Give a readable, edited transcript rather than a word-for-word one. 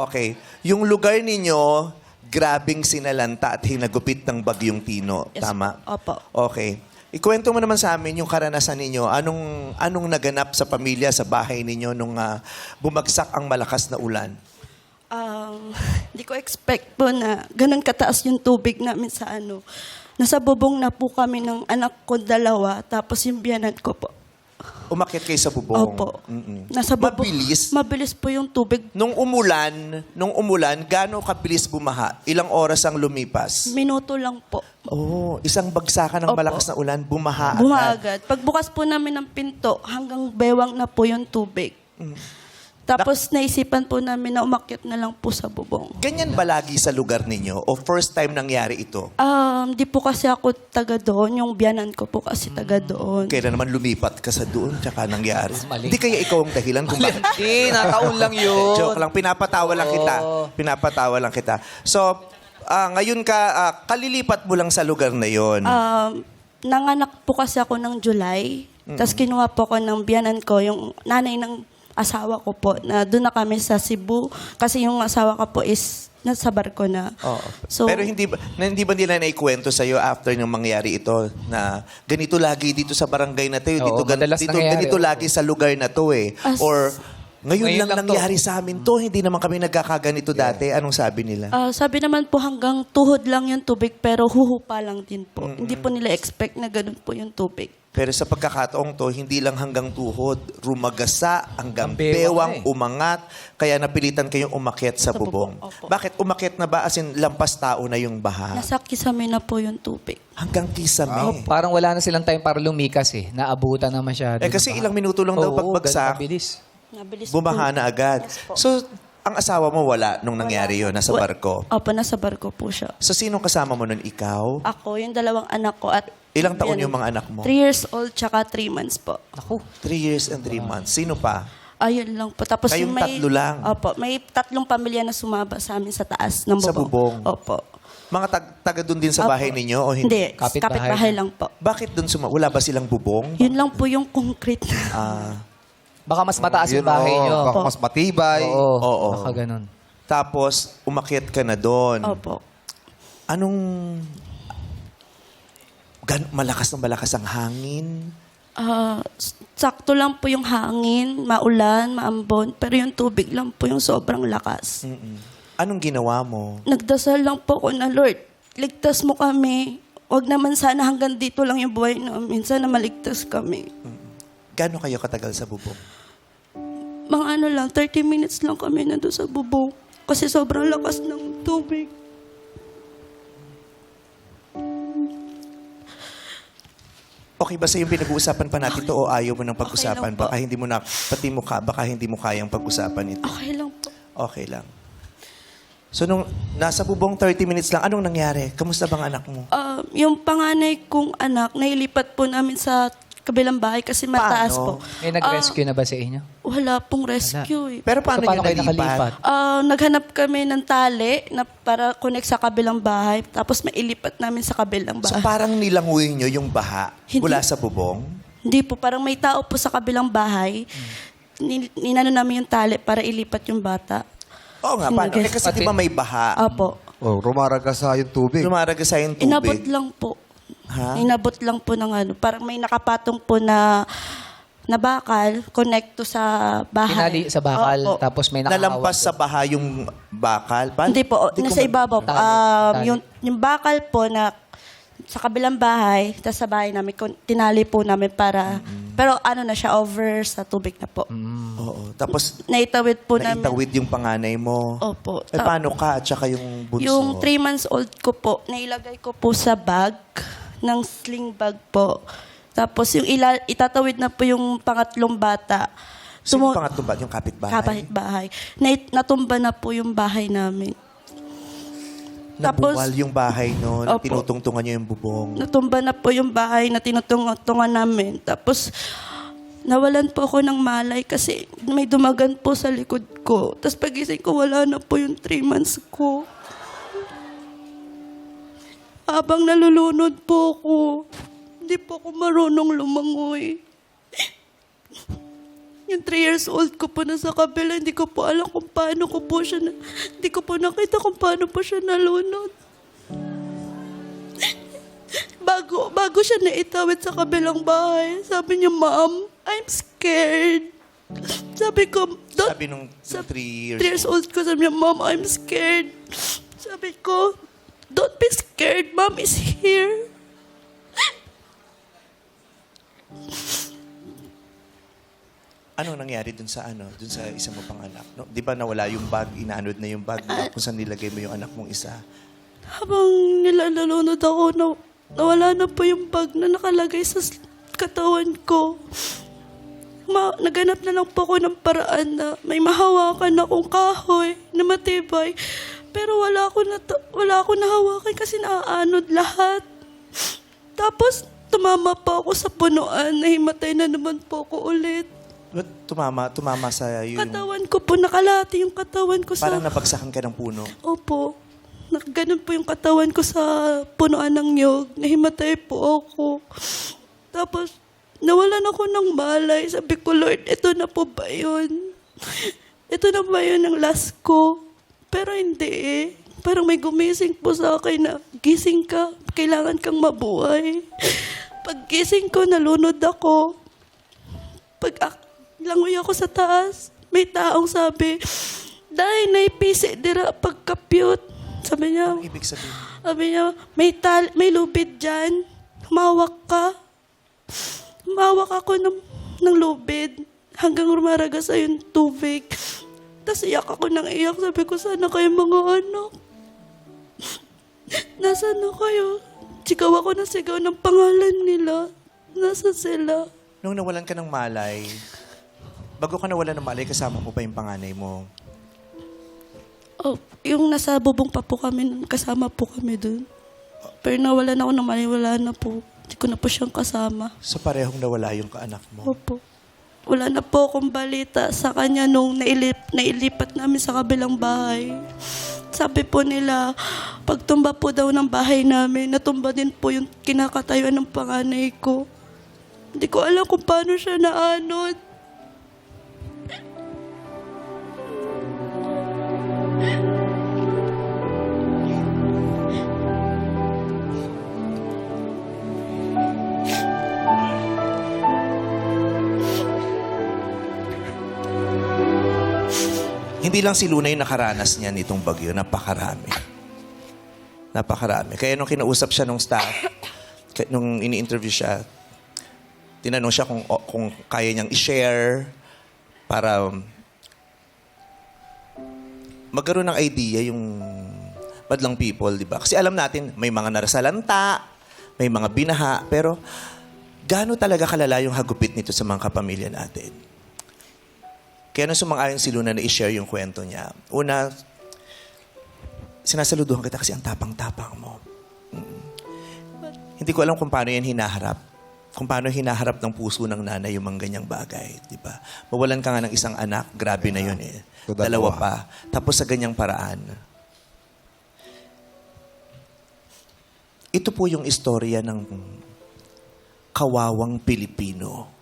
Okay. Yung lugar ninyo, grabing sinalanta at hinagupit ng Bagyong Tino. Yes, Tama? Opo. Okay. Ikwento mo naman sa amin yung karanasan ninyo. Anong naganap sa pamilya, sa bahay ninyo nung bumagsak ang malakas na ulan? Hindi ko expect po na ganun kataas yung tubig namin sa ano. Nasa bubong na po kami ng anak ko 2, tapos yung biyanan ko po. Umakyat kayo sa bubong? Opo. Mm-mm. Nasa bubong. Mabilis? Mabilis po yung tubig. Nung umulan, gaano kabilis bumaha? Ilang oras ang lumipas? Minuto lang po. Oh, isang bagsakan ng Opo. malakas na ulan, bumaha Bumaha agad. agad. Pagbukas po namin ng pinto, hanggang bewang na po yung tubig. Tapos naisipan po namin na umakyat na lang po sa bubong. Ganyan ba lagi sa lugar ninyo? O first time nangyari ito? Di po kasi ako taga doon. Yung biyanan ko po kasi taga doon. Kailan naman lumipat ka sa doon, tsaka nangyari? Mali. Hindi kaya ikaw ang dahilan kung bakit? Hindi, nataon lang yun. Joke lang, pinapatawa lang kita. Pinapatawa lang kita. So, ngayon kalilipat mo lang sa lugar na yon. Nanganak po kasi ako ng July. Tapos kinuha po ako ng biyanan ko, yung nanay ng asawa ko po, na doon na kami sa Cebu. Kasi yung asawa ko po is nasa barko na. Oo. So, Pero hindi ba nila naikwento sa'yo after nung mangyari ito na ganito lagi dito sa barangay na to, Oo, madalas nangyayari, ganito oo. lagi sa lugar na to eh. Or ngayon Ngayon lang lang to. nangyari sa amin to, hindi naman kami nagkakaganito dati. Anong sabi nila? sabi naman po hanggang tuhod lang yung tubig, pero huhupa lang din po. Hindi po nila expect na ganun po yung tubig. Pero sa pagkakataong to, hindi lang hanggang tuhod, rumagasa, hanggang Ang bewang bewang, na eh. umangat, kaya napilitan kayong umakyat sa Sa bubong. bubong, opo. Bakit umakyat na ba? As in, lampas tao na yung baha? Nasa kisame na po yung tubig. Hanggang kisame. Parang wala na silang time para lumikas eh. Naabutan na masyado. Eh kasi ilang minuto lang daw pagbagsak, Mabilis. Nabilis bumaha po. na agad. Yes po. So, ang asawa mo wala nung nangyari yun, nasa barko. Opo, nasa barko po siya. So, sinong kasama mo nun? Ikaw? Ako, yung 2 anak ko at... Ilang taon yung mga anak mo? 3 years old tsaka 3 months po. Ako. 3 years and 3 months. Sino pa? Ayun lang po. Tapos Kayong yung may... tatlo lang? Opo, may 3 pamilya na sumaba sa amin sa taas ng bubong. Sa bubong? Opo. Mga taga doon din sa Opo. bahay ninyo o hindi? Hindi, Kapitbahay kapitbahay lang. lang po. Bakit doon wala ba silang bubong? Yun lang po yung concrete na. Baka mas mataas yung bahay nyo. Baka mas matibay. Oo. Oo. Baka ganun. Tapos, umakyat ka na doon. Opo. Anong... malakas ang hangin? Sakto lang po yung hangin, maulan, maambon, pero yung tubig lang po yung sobrang lakas. Anong ginawa mo? Nagdasal lang po ako na, Lord, ligtas mo kami. Huwag naman sana hanggang dito lang yung buhay namin. Sana maligtas kami. Gano'n kayo katagal sa bubong? Mga 30 minutes lang kami nandun sa bubong. Kasi sobrang lakas ng tubig. Okay ba sa yung pinag-uusapan pa natin to o ayaw mo nang pag-usapan? Okay lang po. Baka hindi mo kayang pag-usapan ito. Okay lang po. Okay lang. So, nung nasa bubong 30 minutes lang, anong nangyari? Kamusta bang anak mo? Yung panganay kong anak, nailipat po namin sa kabilang bahay kasi mataas Paano? po. May nag-rescue na ba sa inyo? Wala pong rescue eh. Pero paano, Paano nyo kayo nalipat? Naghanap kami ng tali na para connect sa kabilang bahay. Tapos mailipat namin sa kabilang So, bahay. parang nilanguyin nyo yung baha Hindi. mula sa bubong? Hindi po, parang may tao po sa kabilang bahay. Ninano namin yung tali para ilipat yung bata. Oo nga, paano? Eh, kasi di ba may baha? Opo. Oh, rumaragasa yung tubig. Lumaragasa yung tubig. Inabot lang po. Ha? Inabot lang po ng parang may nakapatong po na bakal, connect to sa bahay. Pinali sa bakal, Opo. tapos may nakahawak. Nalampas sa baha yung bakal? Hindi po, Hindi ko nasa ibabaw. Tali. Yung bakal po na sa kabilang bahay, tapos sa bahay namin, tinali po namin para, pero na siya, over sa tubig na po. Oo. Tapos, Naitawid po namin. naitawid yung panganay mo. Opo. Eh, paano ka? At saka yung bunso. Yung 3 months old ko po, nailagay ko po sa bag, ng sling bag po. Tapos yung itatawid na po yung pangatlong bata. Sino yung pangatlong ba? Yung kapitbahay? Kapitbahay. Natumba na po yung bahay namin. Nabuwal yung bahay noon. Opo. Tinutungtungan niyo yung bubong. Natumba na po yung bahay na tinutungan namin. Tapos, nawalan po ako ng malay kasi may dumagan po sa likod ko. Tapos pagising ko, wala na po yung 3 months ko. Habang nalulunod po ako, hindi po ako marunong lumangoy. Yung 3 years old ko po na sa kabila, hindi ko po alam kung paano ko po siya, hindi ko po nakita kung paano po siya nalunod. Bago siya naitawid sa kabilang bahay, sabi niya, "Ma'am, I'm scared." Sabi ko, Sabi nung 3 3 years old ko, sabi niya, "Mom, I'm scared." Sabi ko, "Don't be scared. Mom is here." Ano nangyari dun sa isa mo pang anak? No? Di ba nawala yung bag, inaanod na yung bag kung saan nilagay mo yung anak mong isa? Habang nilalunod ako, nawala na po yung bag na nakalagay sa katawan ko. Naganap na lang po ako ng paraan na may mahawakan akong kahoy na matibay. Pero wala ako nahawakan kasi naaanod lahat. Tapos tumama pa ako sa punuan, nahimatay na naman po ako ulit. Ba't tumama sa yung... Katawan ko po, nakalati yung katawan ko sa... Parang nabagsakan ka ng puno. Opo. Ganun po yung katawan ko sa punuan ng nyog. Nahimatay po ako. Tapos, nawalan ako ng malay. Sabi ko, "Lord, ito na po ba yun? Ito na ba yun ang last ko?" Pero hindi eh. Parang may gumising po sa akin na, "Gising ka, kailangan kang mabuhay." Pag gising ko, nalunod ako. Langoy ako sa taas. May taong sabi, "Day, naipisi dira pagkapyot." Sabi niya, Anong ibig sabihin? sabi niya, may lubid dyan. Humawak ka. Humawak ako ng lubid hanggang rumaragas sa yung tubig. Tapos iyak ako ng iyak. Sabi ko, "Sana kayo mga anak? Nasaan na kayo?" Sigaw ako ng sigaw ng pangalan nila. Nasa sila. Nung nawalan ka ng malay, bago ka nawalan ng malay, kasama mo pa yung panganay mo. Oh, yung nasa bubong pa po kami, kasama po kami dun. Pero nawalan ako ng malay, wala na po. Hindi ko na po siyang kasama. So parehong nawala yung kaanak mo. Opo. Wala na po akong balita sa kanya nung nailipat namin sa kabilang bahay. Sabi po nila, pagtumba po daw ng bahay namin, natumba din po yung kinakatayuan ng panganay ko. Hindi ko alam kung paano siya naanod. Hindi lang si Luna yung nakaranas niya nitong bagyo, napakarami. Napakarami. Kaya nung kinausap siya nung staff, nung ini-interview siya, tinanong siya kung kaya niyang i-share para magkaroon ng idea yung madlang people, di ba? Kasi alam natin, may mga narasalanta, may mga binaha, pero gaano talaga kalala yung hagupit nito sa mga kapamilya natin? Kaya nung sumang-ayon si Luna na i-share yung kwento niya, una, sinasaluduhan kita kasi ang tapang-tapang mo. Hindi ko alam kung paano yan hinaharap. Kung paano hinaharap ng puso ng nanay yung mga ganyang bagay. Di ba? Mawalan ka nga ng isang anak, grabe na yun eh. Dalawa pa. Tapos sa ganyang paraan. Ito po yung istorya ng kawawang Pilipino.